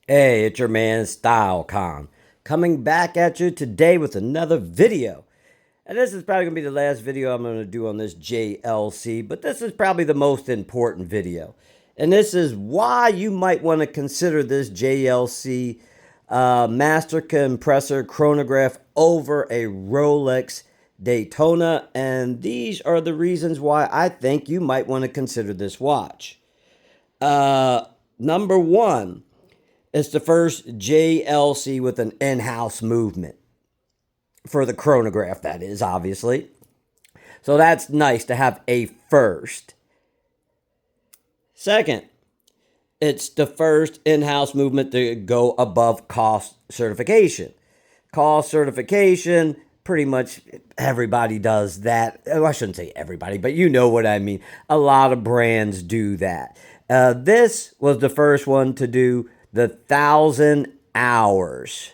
Hey, it's your man StyleCon coming back at you today with another video. And this is probably going to be the last video I'm going to do on this JLC, but this is probably the most important video. And this is why you might want to consider this JLC Master Compressor Chronograph over a Rolex Daytona. And these are the reasons why I think you might want to consider this watch. Number one, it's the first JLC with an in-house movement. For the chronograph, that is, obviously. So that's nice to have a first. Second, it's the first in-house movement to go above cost certification. Cost certification, pretty much everybody does that. Oh, I shouldn't say everybody, but you know what I mean. A lot of brands do that. This was the first one to do the 1,000 hours.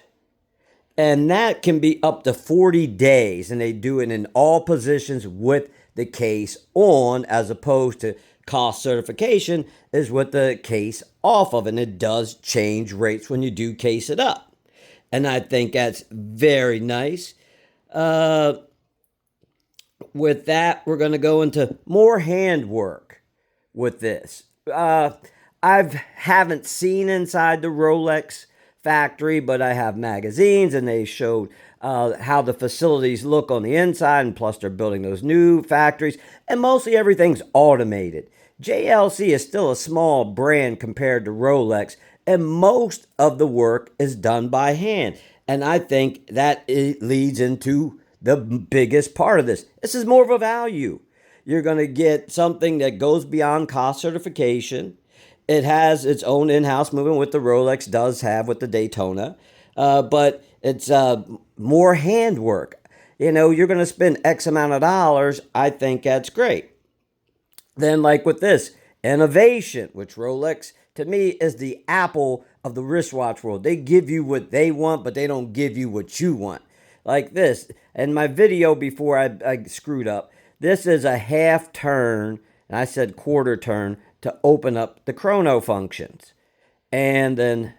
And that can be up to 40 days. And they do it in all positions with the case on, as opposed to cost certification is with the case off of. And it does change rates when you do case it up. And I think that's very nice. With that, we're going to go into more handwork with this. I haven't seen inside the Rolex factory, but I have magazines and they showed how the facilities look on the inside, and plus they're building those new factories, and mostly everything's automated. JLC is still a small brand compared to Rolex, and most of the work is done by hand. And I think that it leads into the biggest part of this. This is more of a value. You're going to get something that goes beyond cost certification. It has its own in-house movement, what the Rolex does have with the Daytona, but it's more handwork. You know, you're going to spend X amount of dollars. I think that's great. Then, like with this, innovation, which Rolex, to me, is the Apple of the wristwatch world. They give you what they want, but they don't give you what you want. Like this. In my video before I screwed up, this is a half turn, and I said quarter turn, to open up the chrono functions. And then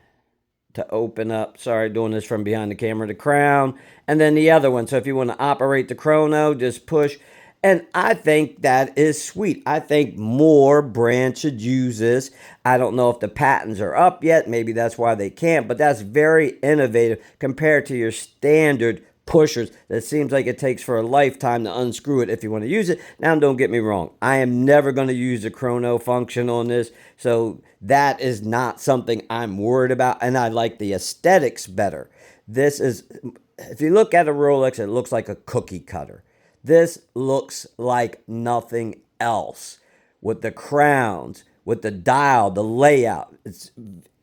to open up, sorry, doing this from behind the camera, the crown, and then the other one. So if you want to operate the chrono, just push. And I think that is sweet. I think more brands should use this. I don't know if the patents are up yet. Maybe that's why they can't, but that's very innovative compared to your standard pushers that seems like it takes for a lifetime to unscrew it if you want to use it. Now, don't get me wrong. I am never going to use the chrono function on this, so that is not something I'm worried about, and I like the aesthetics better. This is, if you look at a Rolex, it looks like a cookie cutter. This looks like nothing else with the crowns, with the dial, the layout. It's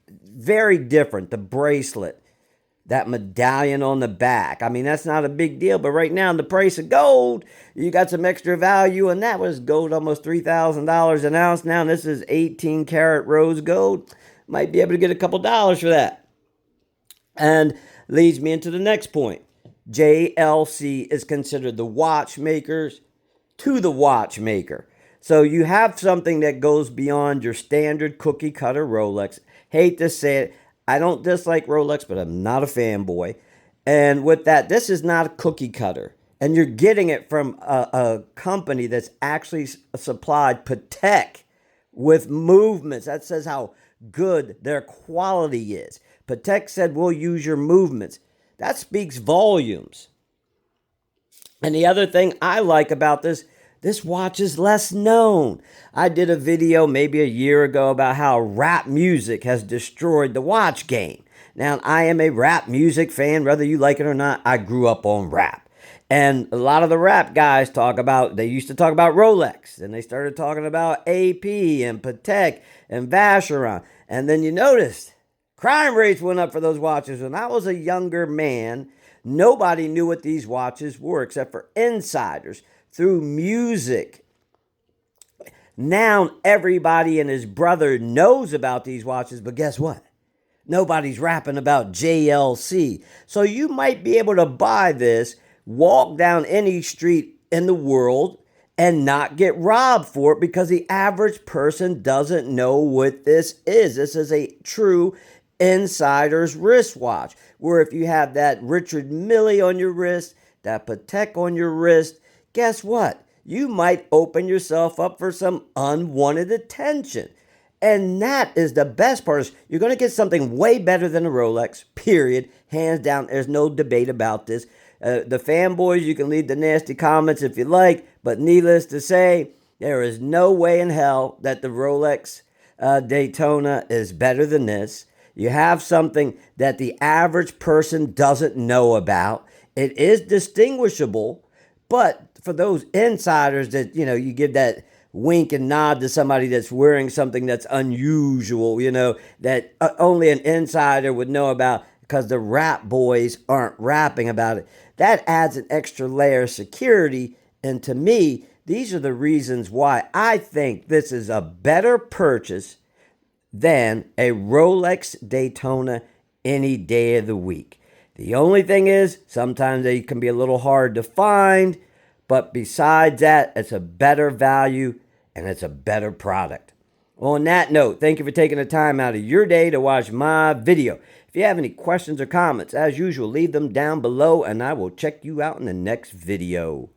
very different. The bracelet, that medallion on the back. I mean, that's not a big deal, but right now, the price of gold, you got some extra value, and that was gold almost $3,000 an ounce. Now, this is 18 karat rose gold. Might be able to get a couple dollars for that. And leads me into the next point. JLC is considered the watchmakers to the watchmaker. So you have something that goes beyond your standard cookie cutter Rolex. Hate to say it. I don't dislike Rolex, but I'm not a fanboy. And with that, this is not a cookie cutter. And you're getting it from a company that's actually supplied Patek with movements. That says how good their quality is. Patek said, we'll use your movements. That speaks volumes. And the other thing I like about this watch is less known. I did a video maybe a year ago about how rap music has destroyed the watch game. Now, I am a rap music fan, whether you like it or not. I grew up on rap. And a lot of the rap guys they used to talk about Rolex. And they started talking about AP and Patek and Vacheron. And then you noticed crime rates went up for those watches. When I was a younger man, nobody knew what these watches were except for insiders. Through music. Now everybody and his brother knows about these watches, but guess what? Nobody's rapping about JLC. So you might be able to buy this, walk down any street in the world, and not get robbed for it because the average person doesn't know what this is. This is a true insider's wristwatch, where if you have that Richard Mille on your wrist, that Patek on your wrist, guess what? You might open yourself up for some unwanted attention. And that is the best part. Is you're going to get something way better than a Rolex, period. Hands down. There's no debate about this. The fanboys, you can leave the nasty comments if you like, but needless to say, there is no way in hell that the Rolex Daytona is better than this. You have something that the average person doesn't know about. It is distinguishable, but for those insiders that, you give that wink and nod to somebody that's wearing something that's unusual, that only an insider would know about because the rap boys aren't rapping about it. That adds an extra layer of security. And to me, these are the reasons why I think this is a better purchase than a Rolex Daytona any day of the week. The only thing is, sometimes they can be a little hard to find, but besides that, it's a better value and it's a better product. On that note, thank you for taking the time out of your day to watch my video. If you have any questions or comments, as usual, leave them down below and I will check you out in the next video.